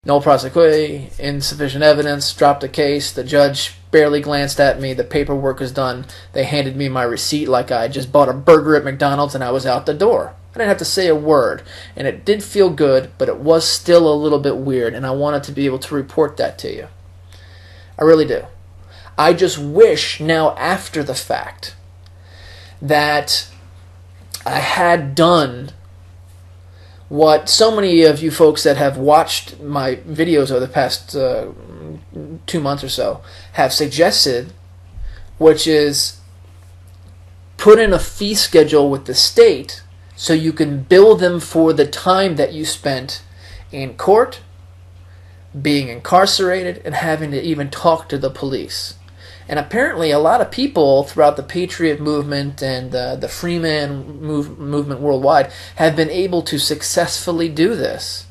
No prosequi, insufficient evidence, dropped the case. The judge barely glanced at me. The paperwork was done. They handed me my receipt like I just bought a burger at McDonald's, and I was out the door. I didn't have to say a word, and it did feel good, but it was still a little bit weird, and I wanted to be able to report that to you. I really do. I just wish now, after the fact, that I had done what so many of you folks that have watched my videos over the past 2 months or so have suggested, which is put in a fee schedule with the state so you can bill them for the time that you spent in court, being incarcerated, and having to even talk to the police. And apparently a lot of people throughout the Patriot movement and the Freeman movement worldwide have been able to successfully do this.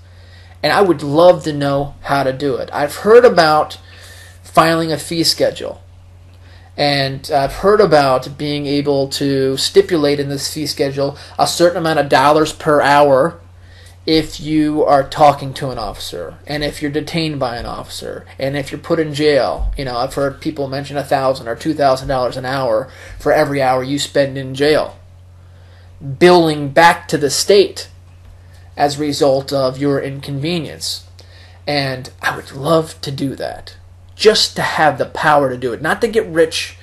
And I would love to know how to do it. I've heard about filing a fee schedule. And I've heard about being able to stipulate in this fee schedule a certain amount of dollars per hour if you are talking to an officer, and if you're detained by an officer, and if you're put in jail. You know, I've heard people mention $1,000 or $2,000 an hour for every hour you spend in jail, billing back to the state as a result of your inconvenience. And I would love to do that, just to have the power to do it, not to get rich,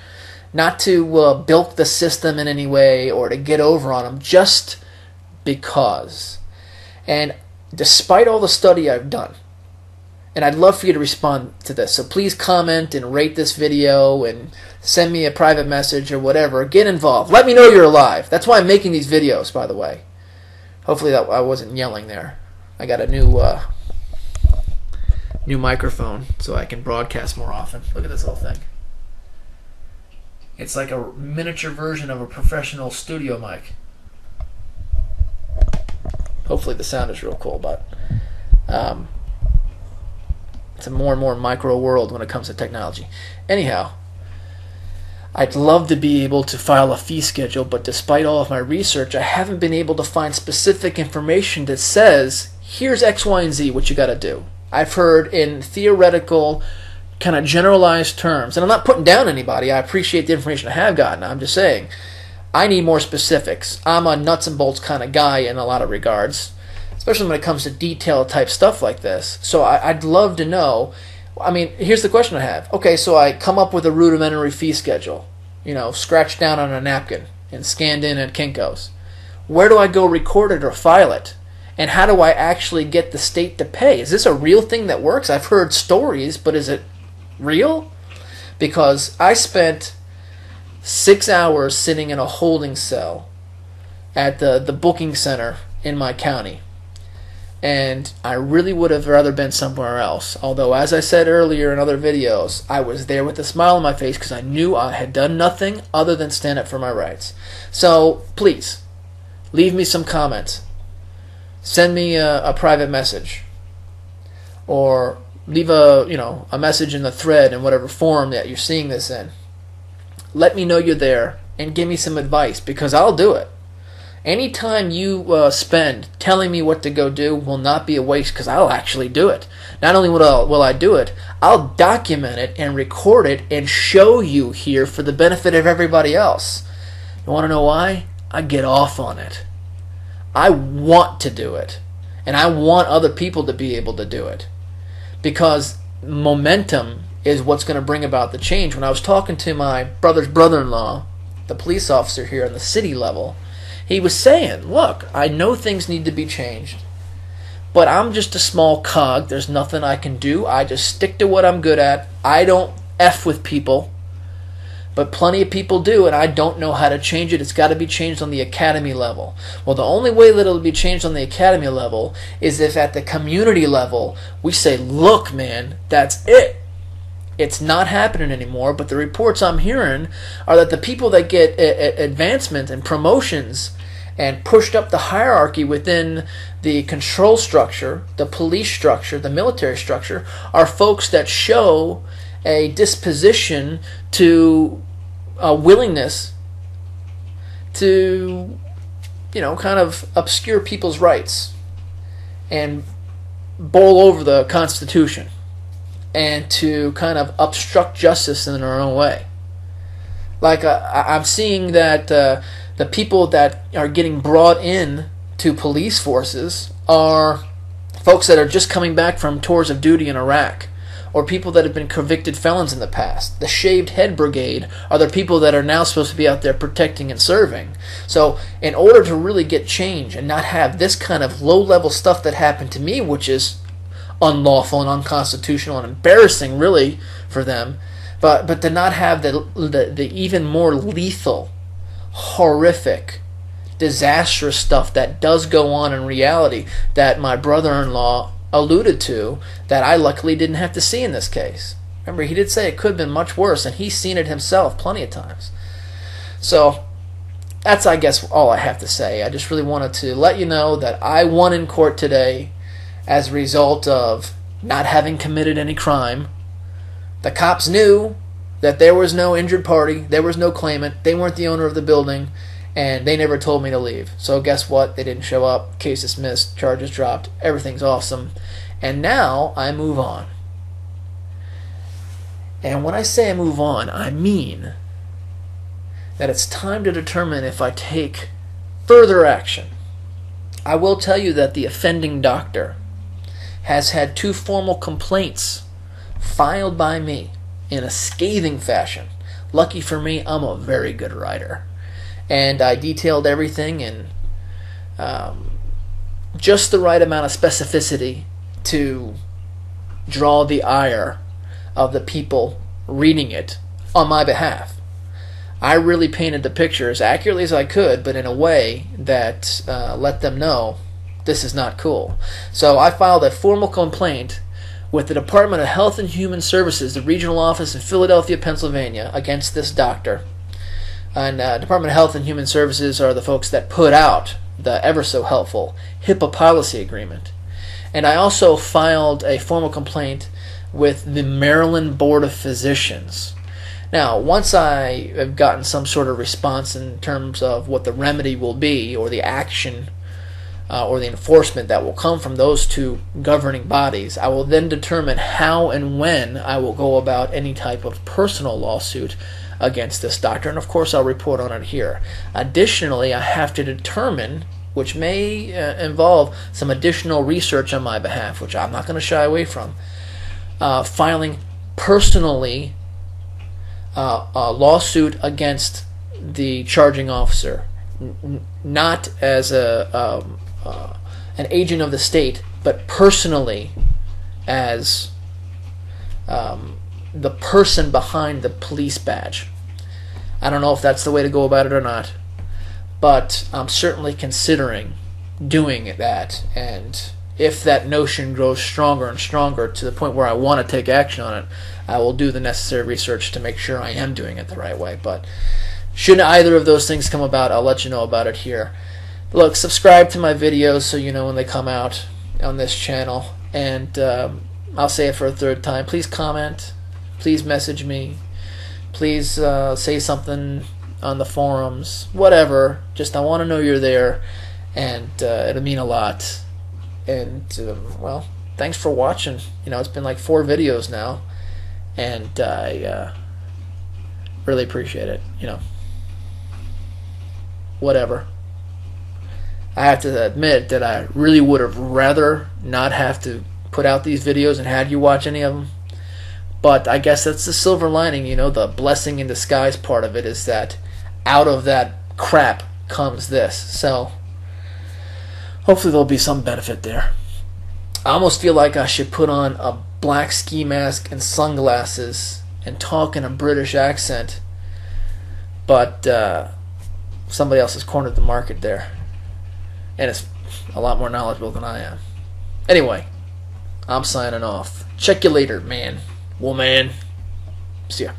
not to bilk the system in any way or to get over on them, just because. And despite all the study I've done, and I'd love for you to respond to this, so please comment and rate this video and send me a private message or whatever. Get involved. Let me know you're alive. That's why I'm making these videos, by the way. Hopefully that I wasn't yelling there. I got a new microphone so I can broadcast more often. Look at this whole thing. It's like a miniature version of a professional studio mic. Hopefully the sound is real cool, but it's a more and more micro world when it comes to technology. Anyhow, I'd love to be able to file a fee schedule, but despite all of my research, I haven't been able to find specific information that says, here's X, Y, and Z, what you got to do. I've heard in theoretical, kind of generalized terms, and I'm not putting down anybody. I appreciate the information I have gotten. I'm just saying, I need more specifics. I'm a nuts and bolts kind of guy in a lot of regards, especially when it comes to detailed type stuff like this. So I'd love to know. I mean, here's the question I have. Okay, so I come up with a rudimentary fee schedule, you know, scratched down on a napkin and scanned in at Kinko's. Where do I go record it or file it? And how do I actually get the state to pay? Is this a real thing that works? I've heard stories, but is it real? Because I spent 6 hours sitting in a holding cell at the booking center in my county. And I really would have rather been somewhere else. Although, as I said earlier in other videos, I was there with a smile on my face because I knew I had done nothing other than stand up for my rights. So, please, leave me some comments. Send me a private message. Or leave a message in the thread in whatever forum that you're seeing this in. Let me know you're there and give me some advice, because I'll do it. Any time you spend telling me what to go do will not be a waste, because I'll actually do it. Not only will I do it, I'll document it and record it and show you here for the benefit of everybody else. You want to know why? I get off on it. I want to do it. And I want other people to be able to do it. Because momentum is what's going to bring about the change. When I was talking to my brother's brother-in-law, the police officer here on the city level, he was saying, look, I know things need to be changed, but I'm just a small cog. There's nothing I can do. I just stick to what I'm good at. I don't F with people, but plenty of people do, and I don't know how to change it. It's got to be changed on the academy level. Well, the only way that it'll be changed on the academy level is if at the community level we say, look, man, that's it. It's not happening anymore, but the reports I'm hearing are that the people that get advancement and promotions and pushed up the hierarchy within the control structure, the police structure, the military structure, are folks that show a disposition to a willingness to, kind of obscure people's rights and bowl over the Constitution and to kind of obstruct justice in their own way. Like I'm seeing that the people that are getting brought in to police forces are folks that are just coming back from tours of duty in Iraq, or people that have been convicted felons in the past. The Shaved Head Brigade are the people that are now supposed to be out there protecting and serving. So in order to really get change and not have this kind of low-level stuff that happened to me, which is unlawful and unconstitutional and embarrassing really for them, but to not have the even more lethal, horrific, disastrous stuff that does go on in reality that my brother-in-law alluded to, that I luckily didn't have to see in this case. Remember, he did say it could have been much worse, and he's seen it himself plenty of times. So that's, I guess, all I have to say. I just really wanted to let you know that I won in court today as a result of not having committed any crime. The cops knew that there was no injured party, there was no claimant, they weren't the owner of the building, and they never told me to leave. So guess what? They didn't show up, case dismissed, charges dropped, everything's awesome. And now I move on. And when I say I move on, I mean that it's time to determine if I take further action. I will tell you that the offending doctor has had 2 formal complaints filed by me in a scathing fashion. Lucky for me, I'm a very good writer. And I detailed everything in just the right amount of specificity to draw the ire of the people reading it on my behalf. I really painted the picture as accurately as I could, but in a way that let them know this is not cool. So I filed a formal complaint with the Department of Health and Human Services, the regional office in Philadelphia, Pennsylvania, against this doctor. And Department of Health and Human Services are the folks that put out the ever so helpful HIPAA policy agreement. And I also filed a formal complaint with the Maryland Board of Physicians. Now, once I have gotten some sort of response in terms of what the remedy will be, or the action or the enforcement that will come from those 2 governing bodies, I will then determine how and when I will go about any type of personal lawsuit against this doctor, and of course I'll report on it here. Additionally, I have to determine, which may involve some additional research on my behalf, which I'm not going to shy away from, filing personally a lawsuit against the charging officer, not as an agent of the state, but personally as the person behind the police badge. I don't know if that's the way to go about it or not, but I'm certainly considering doing that. And if that notion grows stronger and stronger to the point where I want to take action on it, I will do the necessary research to make sure I am doing it the right way. But should either of those things come about, I'll let you know about it here. Look, subscribe to my videos so you know when they come out on this channel. And I'll say it for a 3rd time. Please comment. Please message me. Please say something on the forums. Whatever. Just I want to know you're there. And it'll mean a lot. And, well, thanks for watching. You know, it's been like 4 videos now. And I really appreciate it. You know, whatever. I have to admit that I really would have rather not have to put out these videos and had you watch any of them. But I guess that's the silver lining, you know, the blessing in disguise part of it is that out of that crap comes this. So hopefully there'll be some benefit there. I almost feel like I should put on a black ski mask and sunglasses and talk in a British accent. But somebody else has cornered the market there. And it's a lot more knowledgeable than I am. Anyway, I'm signing off. Check you later, man. Woman. See ya.